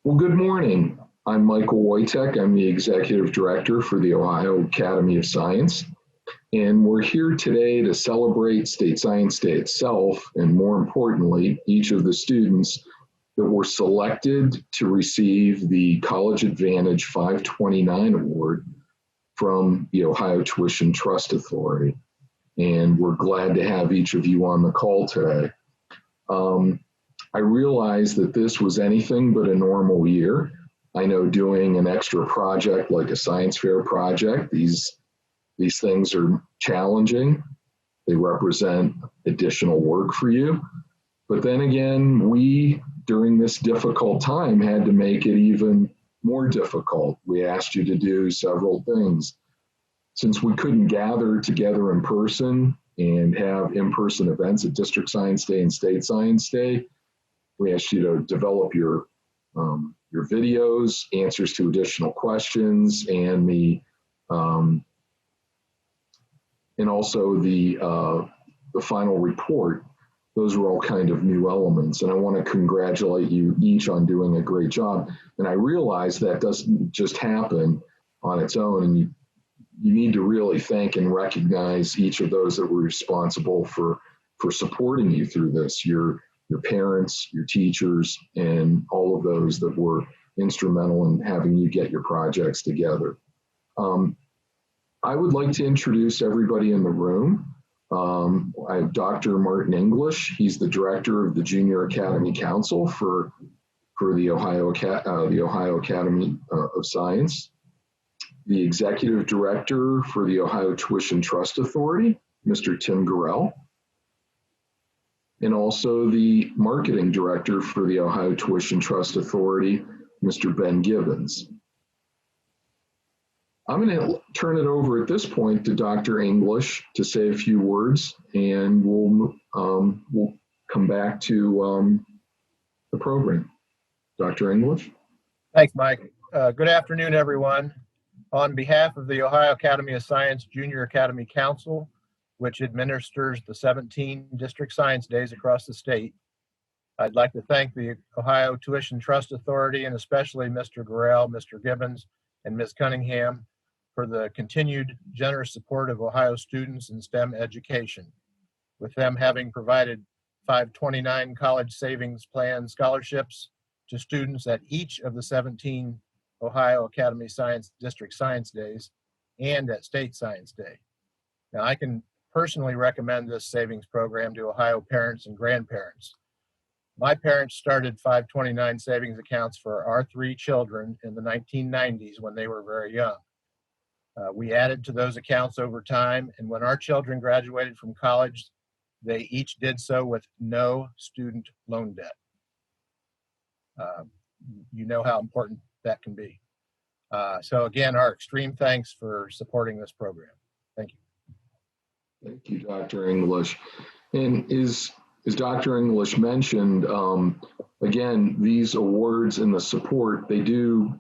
Well, good morning. I'm Michael Woytek. I'm the Executive Director for the Ohio Academy of Science. And we're here today to celebrate State Science Day itself, and more importantly, each of the students that were selected to receive the College Advantage 529 Award from the Ohio Tuition Trust Authority. And we're glad to have each of you on the call today. I realize that this was anything but a normal year. I know doing an extra project like a science fair project, these things are challenging. They represent additional work for you. But then again, we, during this difficult time, had to make it even more difficult. We asked you to do several things. Since we couldn't gather together in person and have in-person events at District Science Day and State Science Day, we asked you to develop your videos, answers to additional questions, and also the final report. Those were all kind of new elements, and I want to congratulate you each on doing a great job. And I realize that doesn't just happen on its own, and you need to really thank and recognize each of those that were responsible for supporting you through this. Your parents, your teachers, and all of those that were instrumental in having you get your projects together. I would like to introduce everybody in the room. I have Dr. Martin English. He's the director of the Junior Academy Council for the Ohio Academy of Science. The executive director for the Ohio Tuition Trust Authority, Mr. Tim Gorrell. And also the marketing director for the Ohio Tuition Trust Authority, Mr. Ben Gibbons. I'm going to turn it over at this point to Dr. English to say a few words, and we'll come back to the program. Dr. English. Thanks, Mike. Good afternoon, everyone. On behalf of the Ohio Academy of Science Junior Academy Council, which administers the 17 district science days across the state, I'd like to thank the Ohio Tuition Trust Authority and especially Mr. Gorrell, Mr. Gibbons, and Ms. Cunningham for the continued generous support of Ohio students in STEM education, with them having provided 529 college savings plan scholarships to students at each of the 17 Ohio Academy Science District Science Days and at State Science Day. Now, I can personally recommend this savings program to Ohio parents and grandparents. My parents started 529 savings accounts for our 3 children in the 1990s when they were very young. We added to those accounts over time, and when our children graduated from college, they each did so with no student loan debt. You know how important that can be. So again, our extreme thanks for supporting this program. Thank you. Thank you, Dr. English. And as Dr. English mentioned, again, these awards and the support, they do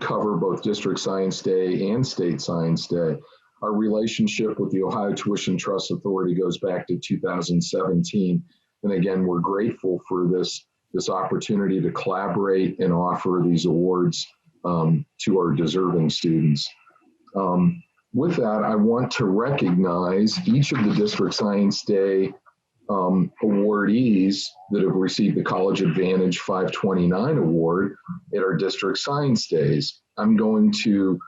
cover both District Science Day and State Science Day. Our relationship with the Ohio Tuition Trust Authority goes back to 2017. And again, we're grateful for this opportunity to collaborate and offer these awards to our deserving students. With that, I want to recognize each of the District Science Day awardees that have received the College Advantage 529 Award at our District Science Days. I'm going to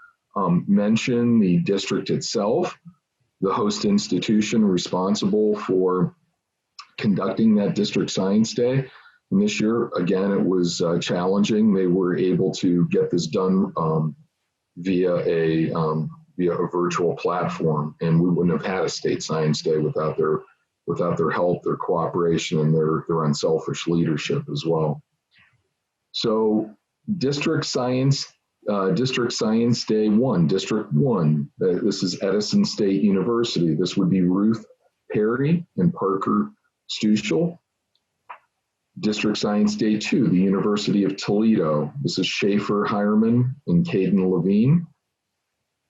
mention the district itself, the host institution responsible for conducting that District Science Day. And this year, again, it was challenging. They were able to get this done via a virtual platform, and we wouldn't have had a State Science Day without their help, their cooperation, and their unselfish leadership as well. So, District Science Day 1, District 1. This is Edison State University. This would be Ruth Perry and Parker Stuchel. District Science Day 2, the University of Toledo. This is Schaefer Hireman and Caden Levine.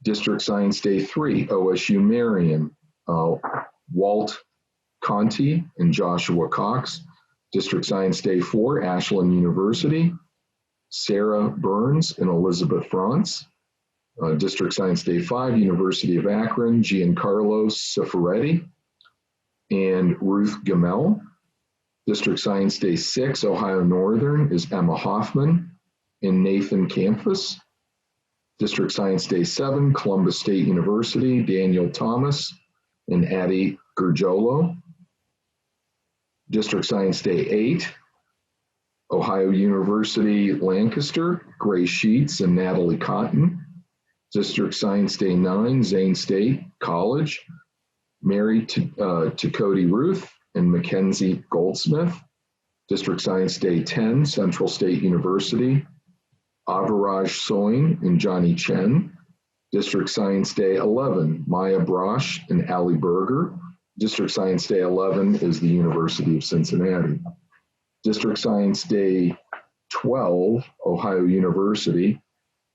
District Science Day 3, OSU Marion, Walt Conti and Joshua Cox. District Science Day 4, Ashland University, Sarah Burns and Elizabeth Frantz. District Science Day 5, University of Akron, Giancarlo Cifaretti and Ruth Gamel. District Science Day 6, Ohio Northern, is Emma Hoffman and Nathan Campus. District Science Day 7, Columbus State University, Daniel Thomas and Addie Gurgiolo. District Science Day 8, Ohio University, Lancaster, Grace Sheets and Natalie Cotton. District Science Day 9, Zane State College, Mary Cody Ruth and Mackenzie Goldsmith. District Science Day 10, Central State University, Aviraj Soin and Johnny Chen. District Science Day 11, Maya Brosh and Ali Berger. District Science Day 11 is the University of Cincinnati. District Science Day 12, Ohio University,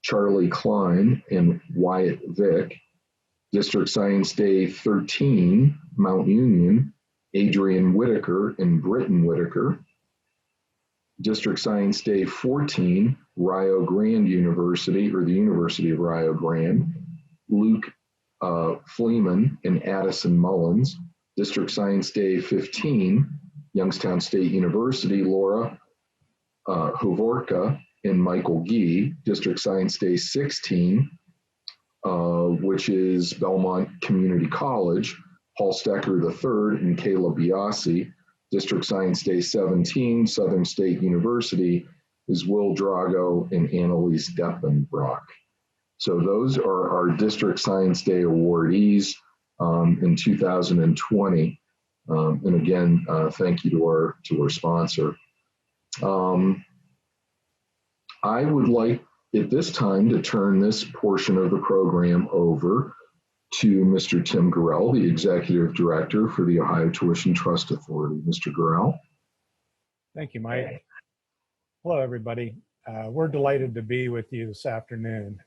Charlie Klein and Wyatt Vick. District Science Day 13, Mount Union, Adrian Whitaker and Britton Whitaker. District Science Day 14, Rio Grande University, or the University of Rio Grande, Luke Fleeman and Addison Mullins. District Science Day 15, Youngstown State University, Laura Hovorka and Michael Gee. District Science Day 16, which is Belmont Community College, Paul Stecker III and Kayla Biasi. District Science Day 17, Southern State University, is Will Drago and Annalise Deppenbrock. So those are our District Science Day awardees in 2020. And again, thank you to our sponsor. I would like at this time to turn this portion of the program over to Mr. Tim Gorrell, the Executive Director for the Ohio Tuition Trust Authority. Mr. Gorrell. Thank you, Mike. Hello, everybody. We're delighted to be with you this afternoon.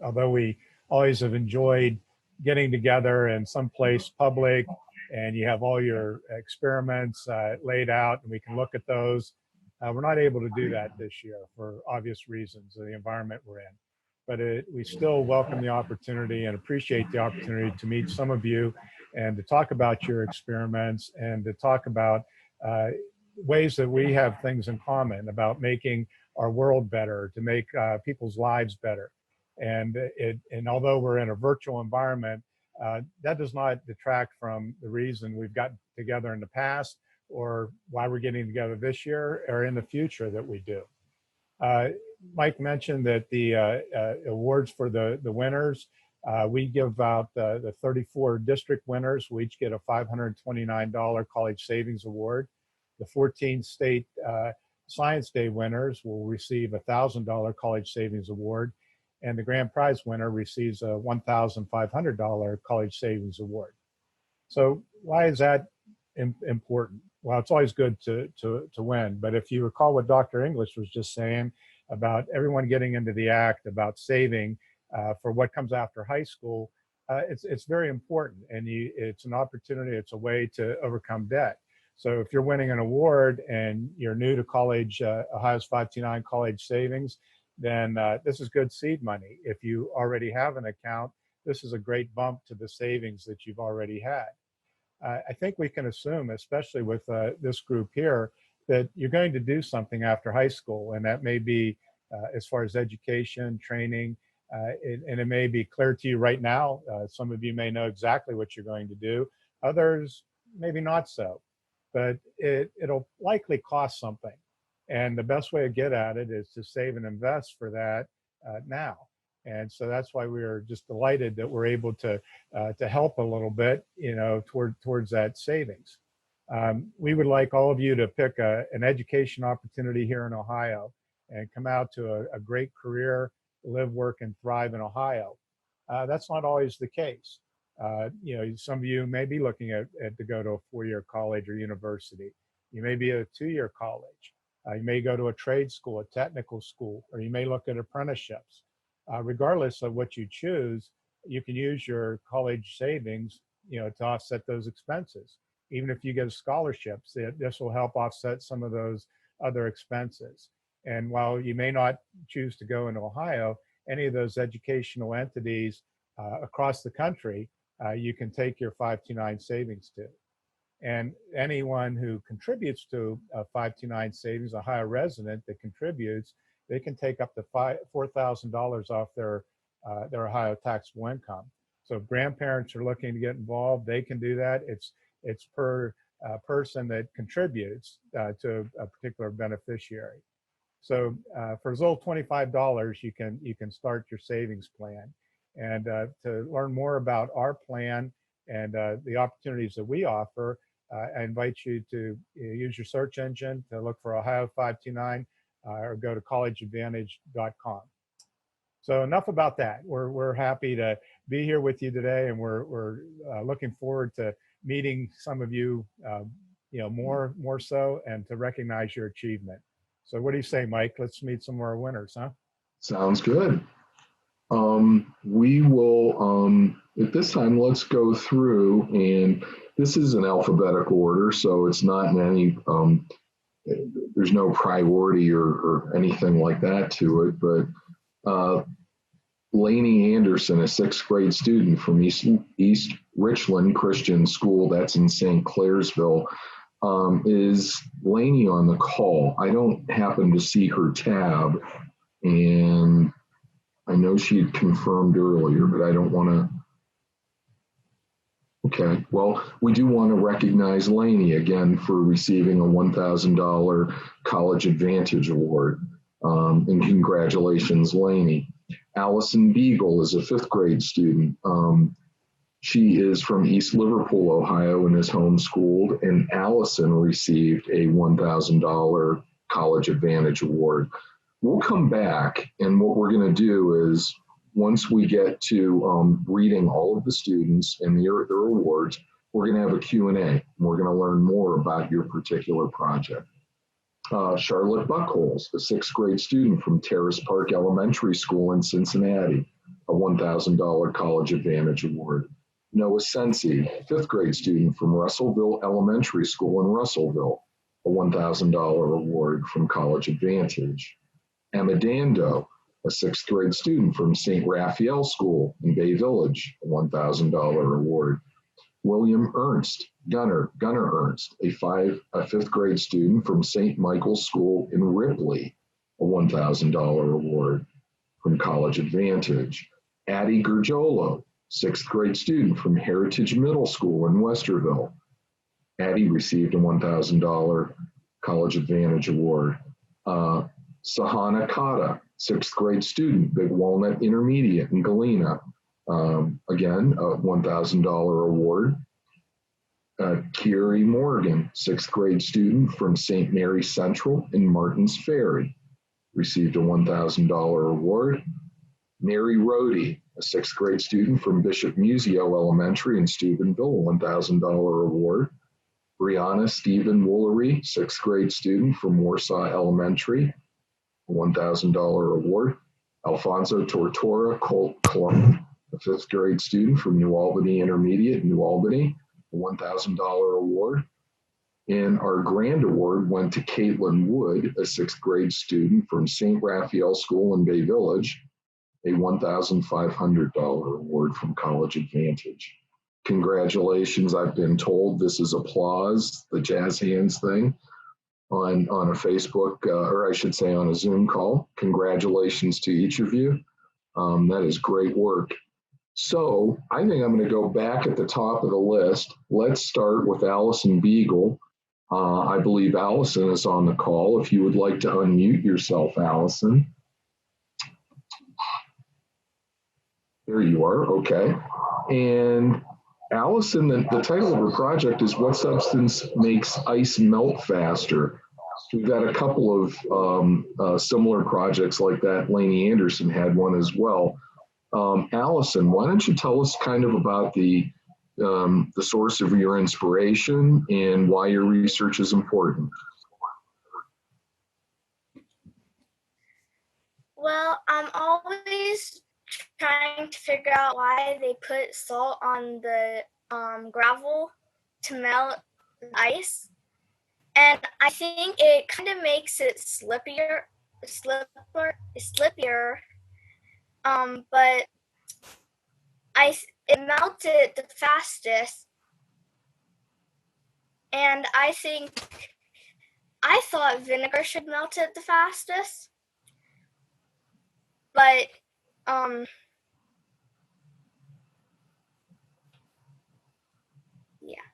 Although we always have enjoyed getting together in some place public and you have all your experiments laid out and we can look at those, we're not able to do that this year for obvious reasons of the environment we're in. But we still welcome the opportunity and appreciate the opportunity to meet some of you and to talk about your experiments and to talk about ways that we have things in common about making our world better, to make people's lives better. And although we're in a virtual environment, that does not detract from the reason we've gotten together in the past or why we're getting together this year or in the future that we do. Mike mentioned that the awards for the winners, we give out the 34 district winners. We each get a $529 college savings award. The 14 state Science Day winners will receive a $1,000 college savings award. And the grand prize winner receives a $1,500 college savings award. So why is that important? Well, it's always good to win. But if you recall what Dr. English was just saying about everyone getting into the act about saving for what comes after high school, it's very important. And it's an opportunity, it's a way to overcome debt. So if you're winning an award and you're new to college, Ohio's 529 college savings, then this is good seed money. If you already have an account, this is a great bump to the savings that you've already had. I think we can assume, especially with this group here, that you're going to do something after high school, and that may be as far as education, training, and it may be clear to you right now. Some of you may know exactly what you're going to do. Others, maybe not so, but it'll likely cost something. And the best way to get at it is to save and invest for that now. And so that's why we are just delighted that we're able to help a little bit, towards that savings. We would like all of you to pick an education opportunity here in Ohio and come out to a great career, live, work, and thrive in Ohio. That's not always the case. Some of you may be looking at to go to a four-year college or university. You may be at a two-year college. You may go to a trade school, a technical school, or you may look at apprenticeships. Regardless of what you choose, you can use your college savings, to offset those expenses. Even if you get a scholarship, this will help offset some of those other expenses. And while you may not choose to go in Ohio, any of those educational entities across the country, you can take your 529 savings to. And anyone who contributes to a 529 savings, a Ohio resident that contributes, they can take up to $4,000 off their Ohio taxable income. So if grandparents are looking to get involved, they can do that. It's per person that contributes to a particular beneficiary. So for as little $25, you can start your savings plan. And to learn more about our plan and the opportunities that we offer, I invite you to use your search engine to look for Ohio 529 or go to collegeadvantage.com. So enough about that. We're happy to be here with you today, and we're looking forward to meeting some of you, more so, and to recognize your achievement. So what do you say, Mike? Let's meet some more winners, huh? Sounds good. We will, at this time, let's go through, and this is in alphabetical order, so it's not in any, there's no priority or anything like that to it, but Lainey Anderson, a 6th grade student from East Richland Christian School, that's in St. Clairsville. Is Lainey on the call? I don't happen to see her tab, and I know she had confirmed earlier, but I don't want to. Okay, well, we do want to recognize Lainey again for receiving a $1,000 College Advantage Award. And congratulations, Lainey. Allison Beagle is a 5th grade student. She is from East Liverpool, Ohio, and is homeschooled. And Allison received a $1,000 College Advantage Award. We'll come back, and what we're going to do is, once we get to reading all of the students and their awards, we're going to have a Q&A. And we're going to learn more about your particular project. Charlotte Buchholz, a 6th grade student from Terrace Park Elementary School in Cincinnati, a $1,000 College Advantage Award. Noah Sensi, 5th grade student from Russellville Elementary School in Russellville, a $1,000 award from College Advantage. Emma Dando, a 6th grade student from St. Raphael School in Bay Village, a $1,000 award. William Ernst, Gunnar Ernst, a 5th grade student from St. Michael's School in Ripley, a $1,000 award from College Advantage. Addie Gergiolo, 6th grade student from Heritage Middle School in Westerville. Addie received a $1,000 College Advantage Award. Sahana Kata, 6th grade student, Big Walnut Intermediate in Galena. Again, a $1,000 award. Kiri Morgan, 6th grade student from St. Mary Central in Martins Ferry, received a $1,000 award. Mary Rohde, a 6th grade student from Bishop Museo Elementary in Steubenville, a $1,000 award. Brianna Stevens-Woolery, 6th grade student from Warsaw Elementary, a $1,000 award. Alfonso Tortora Colon, a 5th grade student from New Albany Intermediate in New Albany, a $1,000 award. And our grand award went to Caitlin Wood, a 6th grade student from St. Raphael School in Bay Village, a $1,500 award from College Advantage. Congratulations. I've been told this is applause, the jazz hands thing, on a Facebook, or I should say on a Zoom call. Congratulations to each of you. That is great work. So I think I'm going to go back at the top of the list. Let's start with Allison Beagle. I believe Allison is on the call. If you would like to unmute yourself, Allison. There you are, okay. And Allison, the title of her project is What Substance Makes Ice Melt Faster? We've got a couple of similar projects like that. Lainey Anderson had one as well. Allison, why don't you tell us kind of about the source of your inspiration and why your research is important? Well, I'm always trying to figure out why they put salt on the gravel to melt the ice. And I think it kind of makes it slippier slippier. But it melted the fastest, and I thought vinegar should melt it the fastest, but yeah,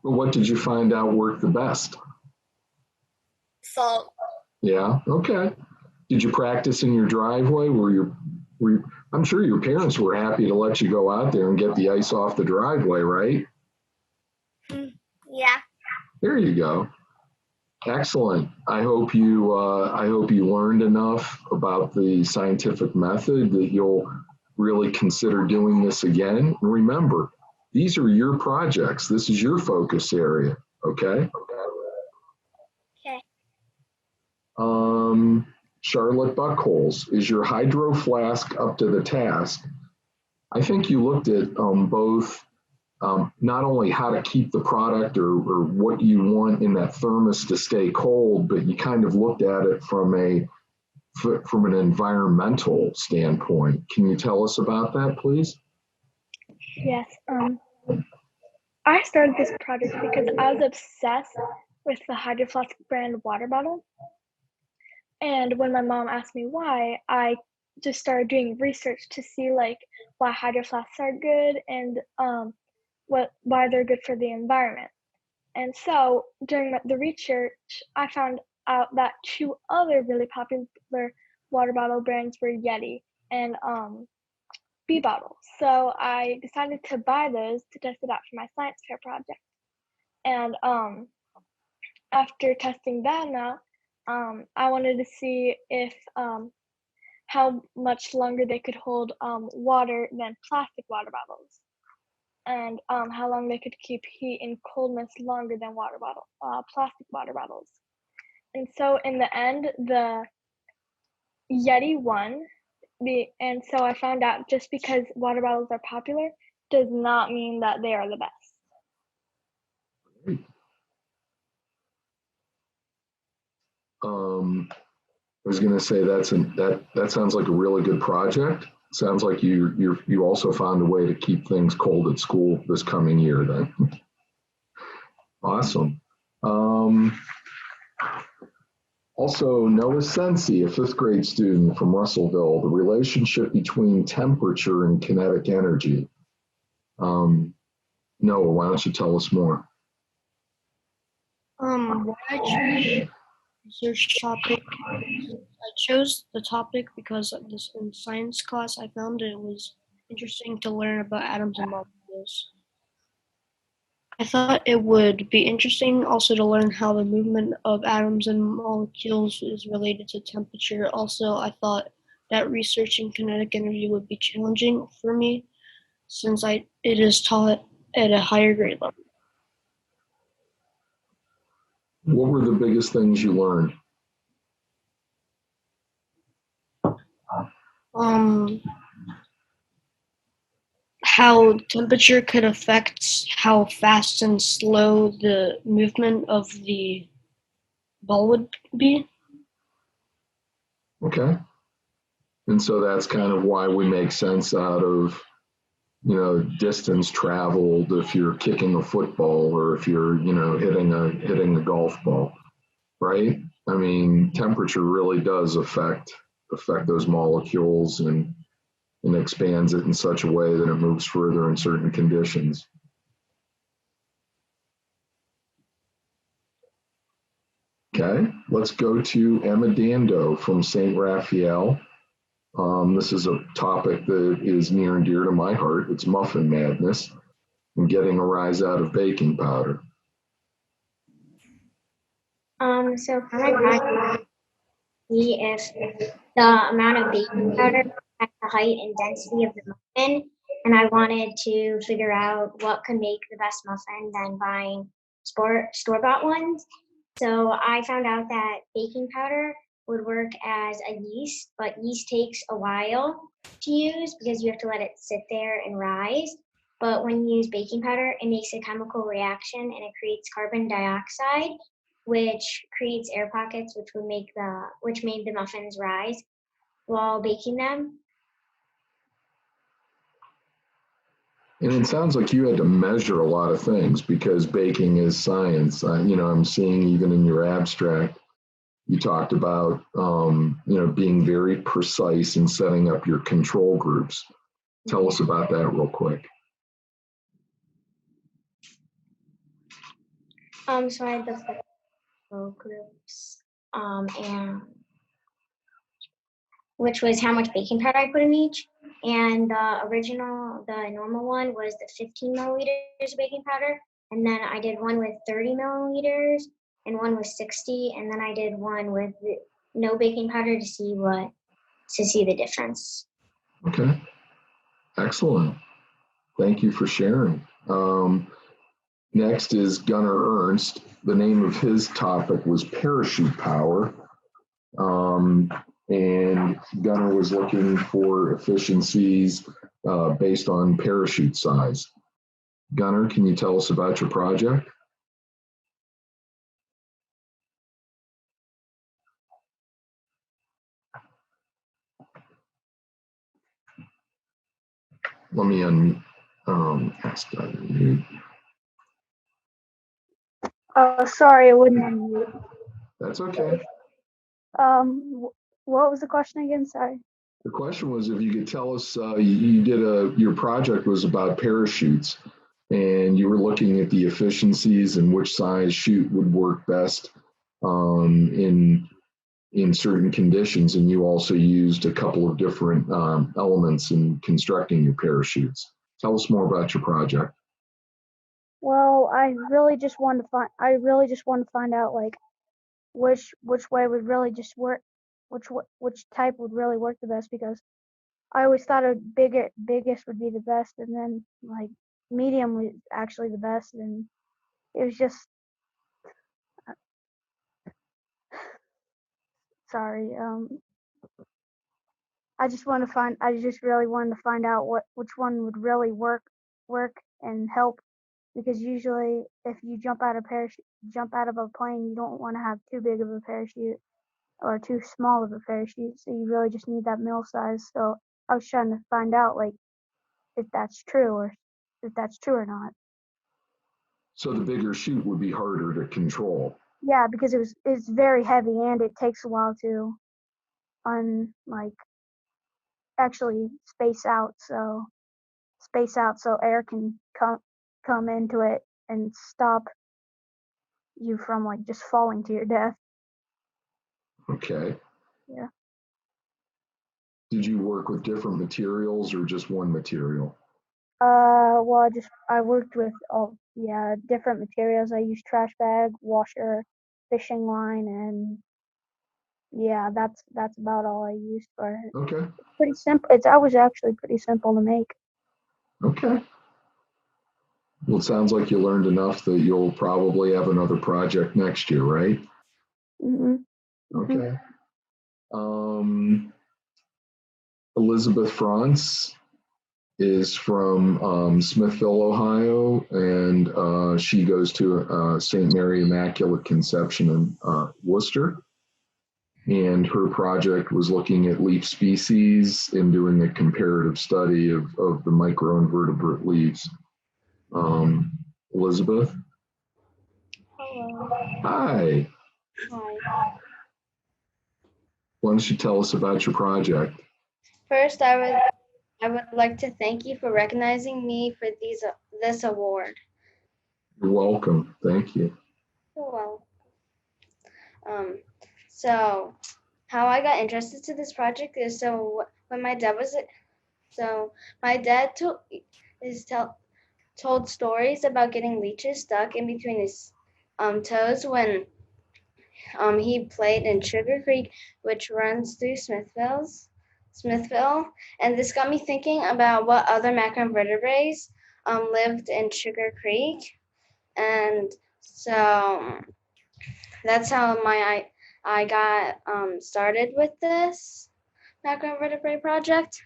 What did you find out worked the best? salt. Yeah, okay. Did you practice in your driveway? I'm sure your parents were happy to let you go out there and get the ice off the driveway, right? Yeah. There you go. Excellent. I hope you learned enough about the scientific method that you'll really consider doing this again. And remember, these are your projects. This is your focus area. Okay. Okay. Charlotte Buchholz, is your hydro flask up to the task? I think you looked at both not only how to keep the product or what you want in that thermos to stay cold, but you kind of looked at it from an environmental standpoint. Can you tell us about that, please? Yes. I started this project because I was obsessed with the Hydro Flask brand water bottle. And when my mom asked me why, I just started doing research to see like why Hydro Flasks are good and why they're good for the environment. And so during the research, I found out that two other really popular water bottle brands were Yeti and B bottle. So I decided to buy those to test it out for my science fair project. And after testing them out, I wanted to see if how much longer they could hold water than plastic water bottles, and how long they could keep heat and coldness longer than plastic water bottles. And so in the end, the Yeti won. And so I found out just because water bottles are popular does not mean that they are the best. I was going to say that sounds like a really good project. Sounds like you also found a way to keep things cold at school this coming year then. Awesome. Also, Noah Sensi, a 5th grade student from Russellville, the relationship between temperature and kinetic energy. Noah, why don't you tell us more? Why I chose research topic. I chose the topic because in science class I found it was interesting to learn about atoms and molecules. I thought it would be interesting also to learn how the movement of atoms and molecules is related to temperature. Also, I thought that researching kinetic energy would be challenging for me since it is taught at a higher grade level. What were the biggest things you learned? How temperature could affect how fast and slow the movement of the ball would be. Okay. And so that's kind of why we make sense out of, distance traveled if you're kicking a football or if you're, hitting a golf ball, right? I mean, temperature really does affect those molecules and expands it in such a way that it moves further in certain conditions. Okay, let's go to Emma Dando from St. Raphael. This is a topic that is near and dear to my heart. It's muffin madness and getting a rise out of baking powder. So for my project, see if the amount of baking powder at the height and density of the muffin, and I wanted to figure out what could make the best muffin than buying store-bought ones. So I found out that baking powder would work as a yeast, but yeast takes a while to use because you have to let it sit there and rise. But when you use baking powder, it makes a chemical reaction and it creates carbon dioxide, which creates air pockets, which made the muffins rise while baking them. And it sounds like you had to measure a lot of things because baking is science. I'm seeing even in your abstract, you talked about, being very precise in setting up your control groups. Tell us about that real quick. So I had the control groups, and which was how much baking powder I put in each. And the normal one was the 15 milliliters of baking powder. And then I did one with 30 milliliters and one with 60. And then I did one with no baking powder to see the difference. Okay, excellent. Thank you for sharing. Next is Gunnar Ernst. The name of his topic was parachute power. And Gunnar was looking for efficiencies based on parachute size. Gunnar, can you tell us about your project? Let me ask that. Sorry, I wouldn't unmute. That's okay. What was the question again? Sorry. The question was if you could tell us, your project was about parachutes and you were looking at the efficiencies and which size chute would work best in certain conditions. And you also used a couple of different elements in constructing your parachutes. Tell us more about your project. Well, I really just wanted to find out like which way would really just work, which type would really work the best, because I always thought biggest would be the best, and then like medium was actually the best, and it was just sorry. I just really wanted to find out which one would really work and help, because usually if you jump out of a plane, you don't want to have too big of a parachute or too small of a parachute, so you really just need that middle size. So I was trying to find out like if that's true or not. So the bigger chute would be harder to control. Yeah, because it's very heavy and it takes a while to actually space out so air can come into it and stop you from like just falling to your death. Okay. Yeah. Did you work with different materials or just one material? Well, I worked with different materials. I used trash bag, washer, fishing line, and yeah, that's about all I used for it. Okay. Pretty simple. I was actually pretty simple to make. Okay. Well, it sounds like you learned enough that you'll probably have another project next year, right? Mm-hmm. Okay. Elizabeth Frantz is from Smithville, Ohio, and she goes to St. Mary Immaculate Conception in Worcester. And her project was looking at leaf species and doing a comparative study of the microinvertebrate leaves. Elizabeth? Hello. Hi. Hi. Why don't you tell us about your project? First, I would like to thank you for recognizing me for this award. You're welcome. Thank you. You're welcome. So how I got interested to this project is when my dad told stories about getting leeches stuck in between his toes when he played in Sugar Creek, which runs through Smithville, and this got me thinking about what other macroinvertebrates lived in Sugar Creek, and so that's how I got started with this macroinvertebrate project.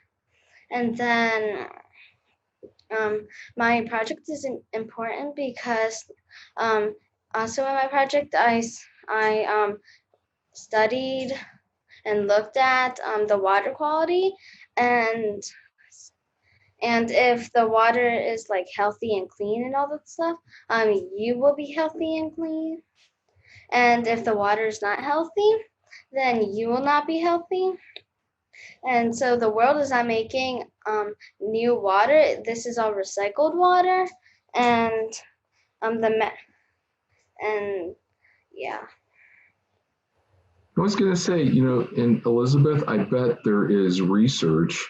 And then my project is important because also in my project I I studied and looked at the water quality, and if the water is like healthy and clean and all that stuff, you will be healthy and clean. And if the water is not healthy, then you will not be healthy. And so the world is not making new water. This is all recycled water, and and yeah. I was going to say, in Elizabeth, I bet there is research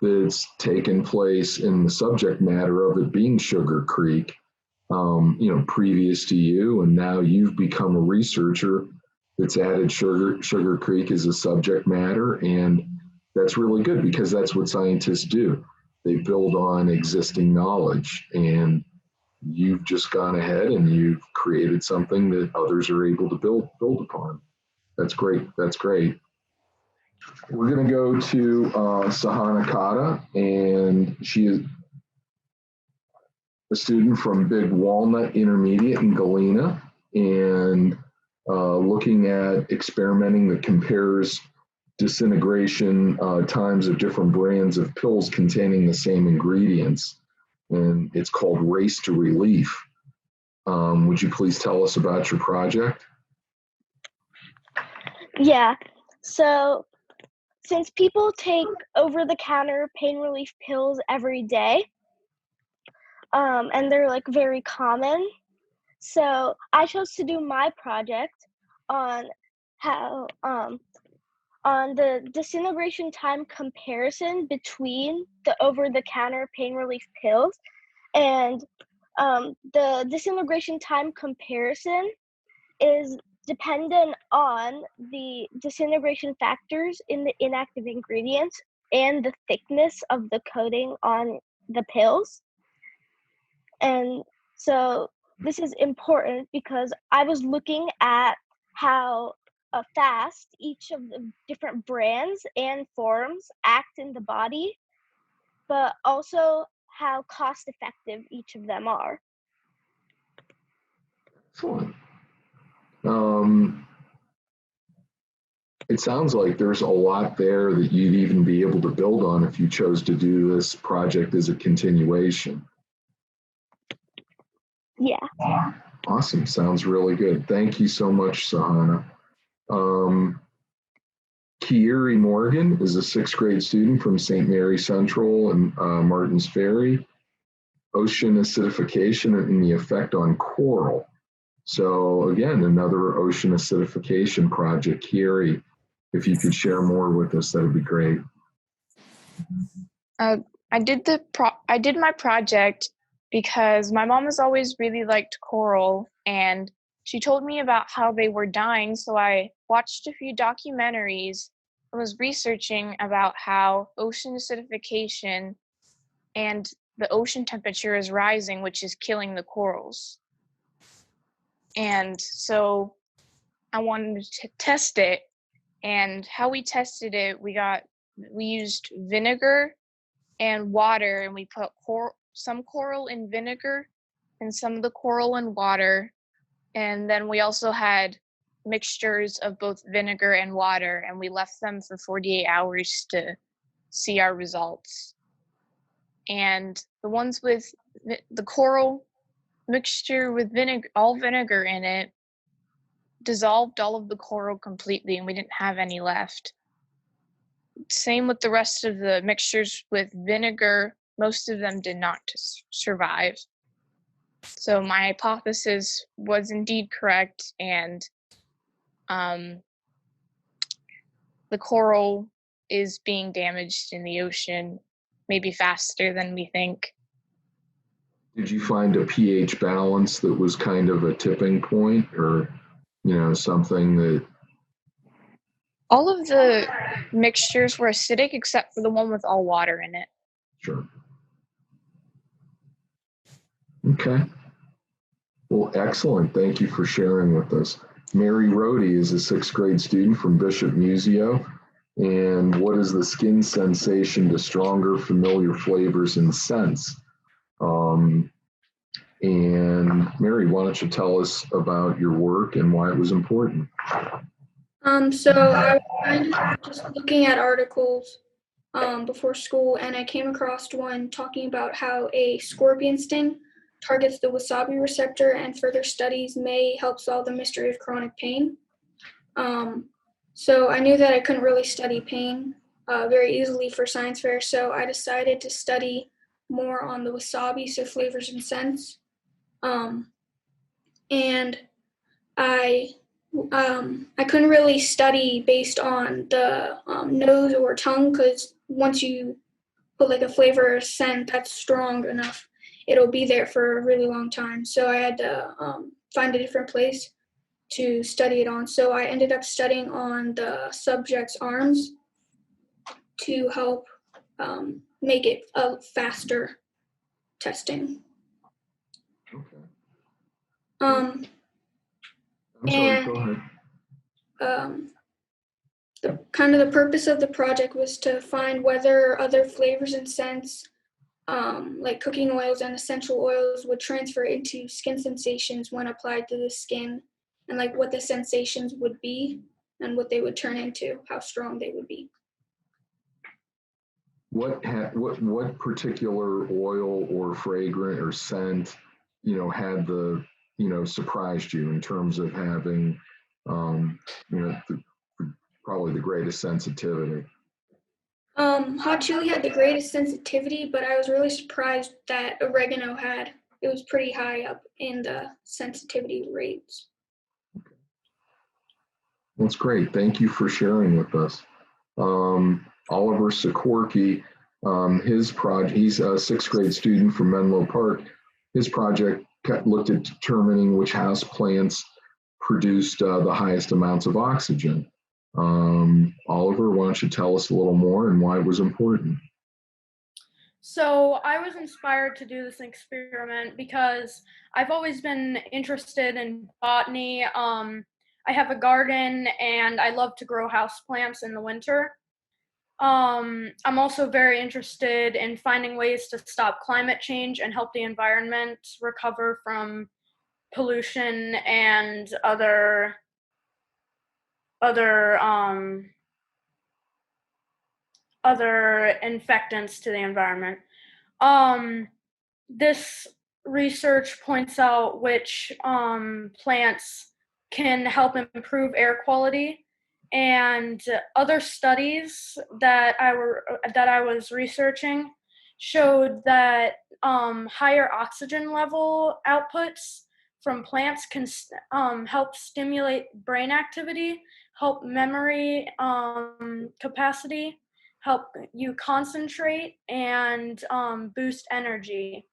that's taken place in the subject matter of it being Sugar Creek, previous to you, and now you've become a researcher that's added Sugar Creek as a subject matter, and that's really good because that's what scientists do. They build on existing knowledge, and you've just gone ahead and you've created something that others are able to build upon. That's great. That's great. We're going to go to Sahana Kata, and she is a student from Big Walnut Intermediate in Galena, and looking at experimenting that compares disintegration times of different brands of pills containing the same ingredients. And it's called Race to Relief. Would you please tell us about your project? Yeah. So since people take over-the-counter pain relief pills every day, and they're like very common, so I chose to do my project on how on the disintegration time comparison between the over-the-counter pain relief pills, and the disintegration time comparison is dependent on the disintegration factors in the inactive ingredients and the thickness of the coating on the pills. And so this is important because I was looking at how fast each of the different brands and forms act in the body, but also how cost effective each of them are. Excellent. It sounds like there's a lot there that you'd even be able to build on if you chose to do this project as a continuation. Yeah. Awesome. Sounds really good. Thank you so much, Sahana. Kieri Morgan is a 6th grade student from St. Mary Central and Martins Ferry. Ocean acidification and the effect on coral. So again, another ocean acidification project. Kieri, if you could share more with us, that would be great. I did my project because my mom has always really liked coral, and she told me about how they were dying. So I watched a few documentaries and was researching about how ocean acidification and the ocean temperature is rising, which is killing the corals. And so I wanted to test it. And how we tested it, we used vinegar and water, and we put some coral in vinegar and some of the coral in water. And then we also had mixtures of both vinegar and water, and we left them for 48 hours to see our results. And the ones with the coral mixture with all vinegar in it, dissolved all of the coral completely, and we didn't have any left. Same with the rest of the mixtures with vinegar, most of them did not survive. So my hypothesis was indeed correct, and the coral is being damaged in the ocean, maybe faster than we think. Did you find a pH balance that was kind of a tipping point, or something that? All of the mixtures were acidic except for the one with all water in it. Sure. Okay. Well, excellent. Thank you for sharing with us. Mary Rohde is a 6th grade student from Bishop Museo. And what is the skin sensation to stronger familiar flavors and scents? And Mary, why don't you tell us about your work and why it was important? So I was kind of just looking at articles before school, and I came across one talking about how a scorpion sting targets the wasabi receptor, and further studies may help solve the mystery of chronic pain. So I knew that I couldn't really study pain very easily for science fair, so I decided to study more on the wasabi, so flavors and scents. And I couldn't really study based on the nose or tongue, because once you put like a flavor or scent that's strong enough, it'll be there for a really long time. So I had to find a different place to study it on. So I ended up studying on the subject's arms to help make it a faster testing. Okay. I'm sorry, go ahead. The purpose of the project was to find whether other flavors and scents, like cooking oils and essential oils, would transfer into skin sensations when applied to the skin, and like what the sensations would be and what they would turn into, how strong they would be. What particular oil or fragrant or scent, had the, surprised you in terms of having, probably the greatest sensitivity? Hot chili had the greatest sensitivity, but I was really surprised that oregano it was pretty high up in the sensitivity rates. That's great. Thank you for sharing with us. Oliver Sikorsky, he's a sixth grade student from Menlo Park. His project looked at determining which house plants produced the highest amounts of oxygen. Oliver, why don't you tell us a little more and why it was important? So I was inspired to do this experiment because I've always been interested in botany. I have a garden and I love to grow houseplants in the winter. I'm also very interested in finding ways to stop climate change and help the environment recover from pollution and other infectants to the environment. This research points out which plants can help improve air quality, and other studies that I was researching showed that higher oxygen level outputs from plants can help stimulate brain activity, help memory capacity, help you concentrate, and boost energy.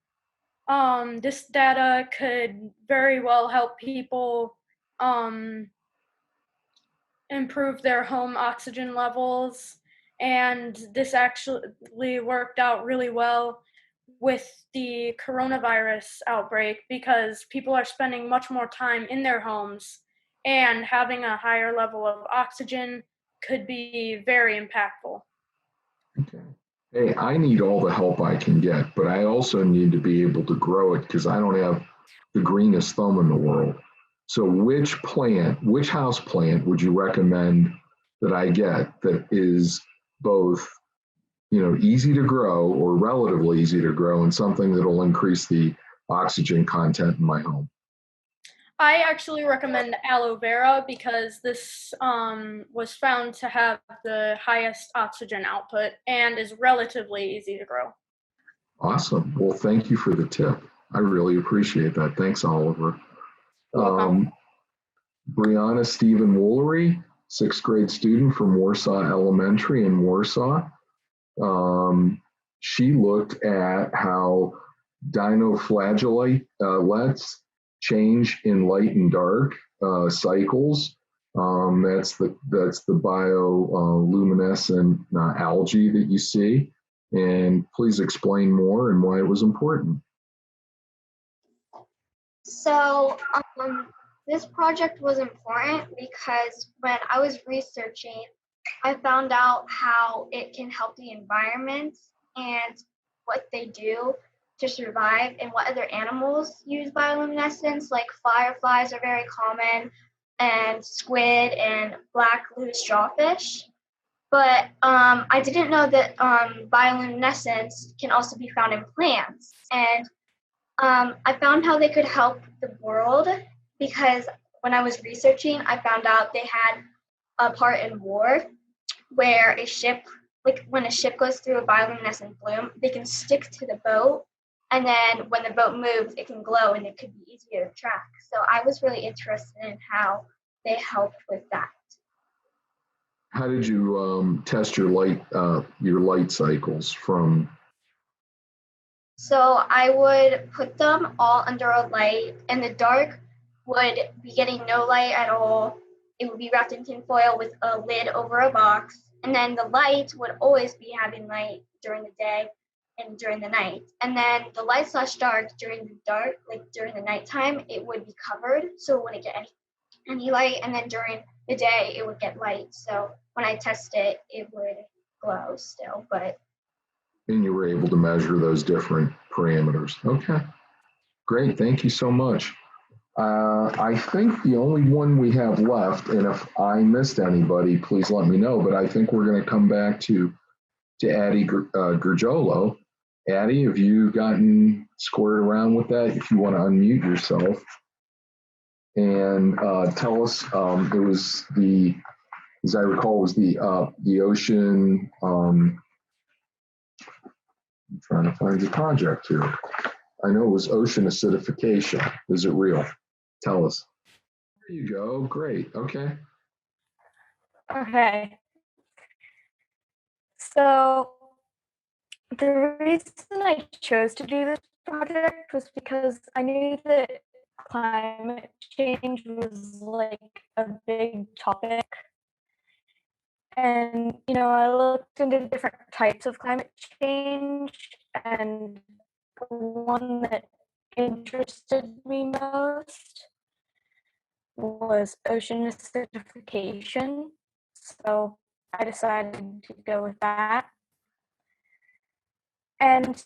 This data could very well help people improve their home oxygen levels, and this actually worked out really well with the coronavirus outbreak because people are spending much more time in their homes, and having a higher level of oxygen could be very impactful. Okay. Hey, I need all the help I can get, but I also need to be able to grow it because I don't have the greenest thumb in the world. So which house plant would you recommend that I get that is both, easy to grow or relatively easy to grow and something that'll increase the oxygen content in my home? I actually recommend aloe vera because this was found to have the highest oxygen output and is relatively easy to grow. Awesome. Well, thank you for the tip. I really appreciate that. Thanks, Oliver. Welcome. Brianna Stevens-Woolery, sixth grade student from Warsaw Elementary in Warsaw. She looked at how dinoflagellates change in light and dark cycles. That's the bioluminescent algae that you see. And please explain more and why it was important. So this project was important because when I was researching, I found out how it can help the environment and what they do. to survive and what other animals use bioluminescence. Like fireflies are very common, and squid and black loose jawfish. But I didn't know that bioluminescence can also be found in plants. And I found how they could help the world because when I was researching, I found out they had a part in war where a ship, like when a ship goes through a bioluminescent bloom, they can stick to the boat. And then when the boat moves, it can glow and it could be easier to track. So I was really interested in how they helped with that. How did you test your light cycles from? So I would put them all under a light, and the dark would be getting no light at all. It would be wrapped in tinfoil with a lid over a box, and then the light would always be having light during the day and during the night. And then the light / dark during the nighttime, it would be covered, so it wouldn't get any light. And then during the day, it would get light. So when I test it, it would glow still, but. And you were able to measure those different parameters. Okay, great. Thank you so much. I think the only one we have left, and if I missed anybody, please let me know, but I think we're going to come back to Addie Gergiolo. Addie, have you gotten squared around with that? If you want to unmute yourself and tell us, it was as I recall, was the ocean, I'm trying to find the project here. I know it was ocean acidification. Is it real? Tell us. There you go. Great. Okay. Okay. So the reason I chose to do this project was because I knew that climate change was like a big topic. And, I looked into different types of climate change, and the one that interested me most was ocean acidification. So I decided to go with that. And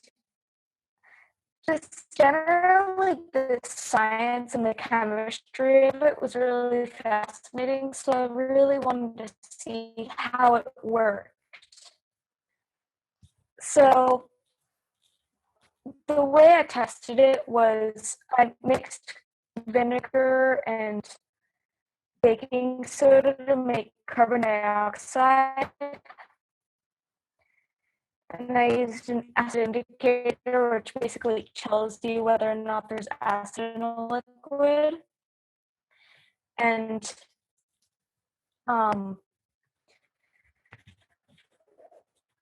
just generally, the science and the chemistry of it was really fascinating. So I really wanted to see how it worked. So the way I tested it was I mixed vinegar and baking soda to make carbon dioxide. And I used an acid indicator, which basically tells you whether or not there's acid in a liquid. And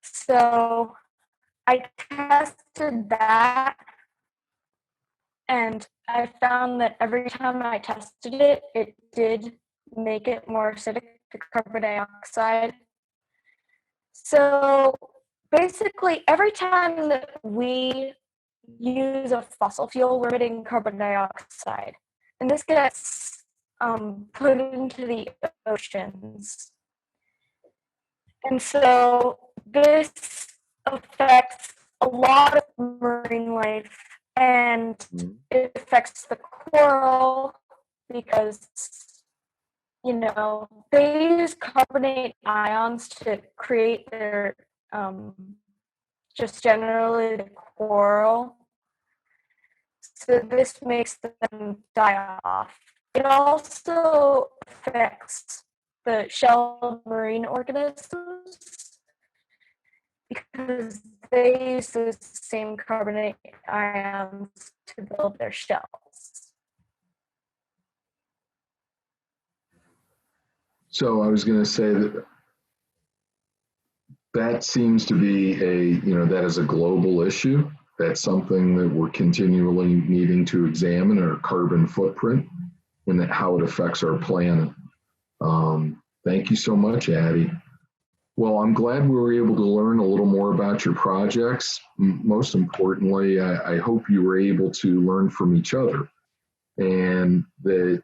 so I tested that, and I found that every time I tested it, it did make it more acidic to carbon dioxide. So basically, every time that we use a fossil fuel, we're emitting carbon dioxide, and this gets put into the oceans. And so this affects a lot of marine life, and it affects the coral because, they use carbonate ions to create their, just generally the coral. So this makes them die off. It also affects the shell marine organisms because they use those same carbonate ions to build their shells. So I was going to say that seems to be that is a global issue. That's something that we're continually needing to examine, our carbon footprint and how it affects our planet. Thank you so much, Addie. Well, I'm glad we were able to learn a little more about your projects. Most importantly, I hope you were able to learn from each other, and that,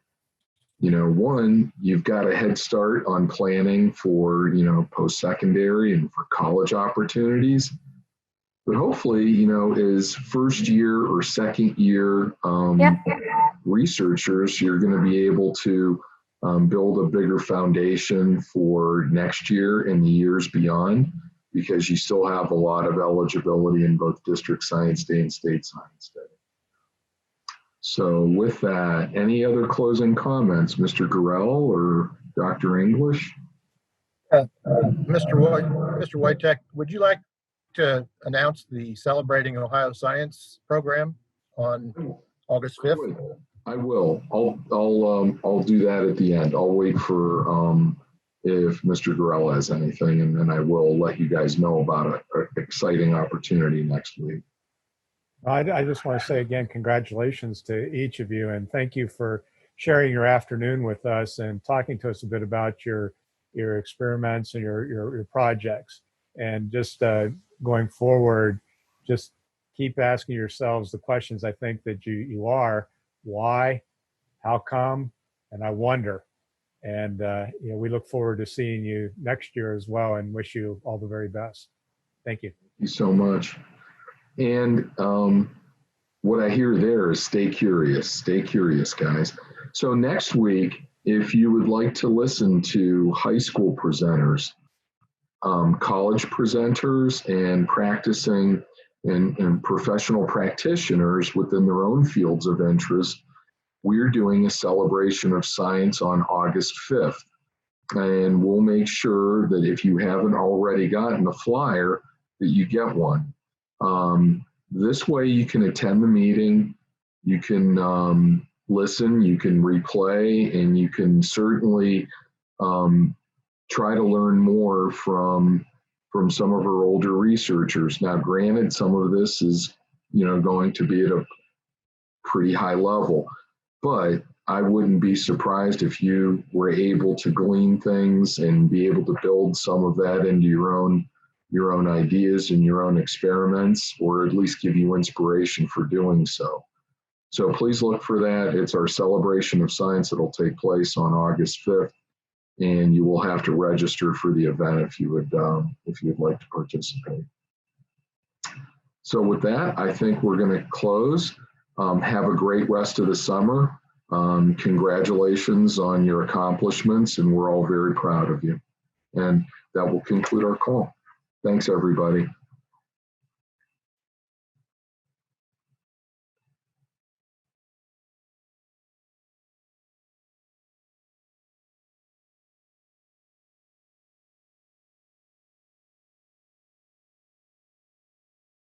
one, you've got a head start on planning for, post-secondary and for college opportunities. But hopefully, as first year or second year researchers, you're going to be able to build a bigger foundation for next year and the years beyond, because you still have a lot of eligibility in both District Science Day and State Science Day. So with that, any other closing comments, Mr. Gorrell or Dr. English? Mr. Woytek, would you like to announce the Celebrating Ohio Science program on August 5th? I will. I'll do that at the end. I'll wait for if Mr. Gorrell has anything, and then I will let you guys know about an exciting opportunity next week. I just want to say again, congratulations to each of you, and thank you for sharing your afternoon with us and talking to us a bit about your experiments and your projects. And just going forward, just keep asking yourselves the questions I think that you are: why, how come, and I wonder. And we look forward to seeing you next year as well, and wish you all the very best. Thank you. Thank you so much. And what I hear there is stay curious, guys. So next week, if you would like to listen to high school presenters, college presenters, and practicing and professional practitioners within their own fields of interest, we're doing a celebration of science on August 5th. And we'll make sure that if you haven't already gotten the flyer, that you get one. This way you can attend the meeting, you can listen, you can replay, and you can certainly try to learn more from some of our older researchers. Now, granted, some of this is, going to be at a pretty high level, but I wouldn't be surprised if you were able to glean things and be able to build some of that into your own ideas and your own experiments, or at least give you inspiration for doing so. So please look for that. It's our celebration of science that'll take place on August 5th, and you will have to register for the event if you'd like to participate. So with that, I think we're going to close. Have a great rest of the summer. Congratulations on your accomplishments, and we're all very proud of you. And that will conclude our call. Thanks, everybody.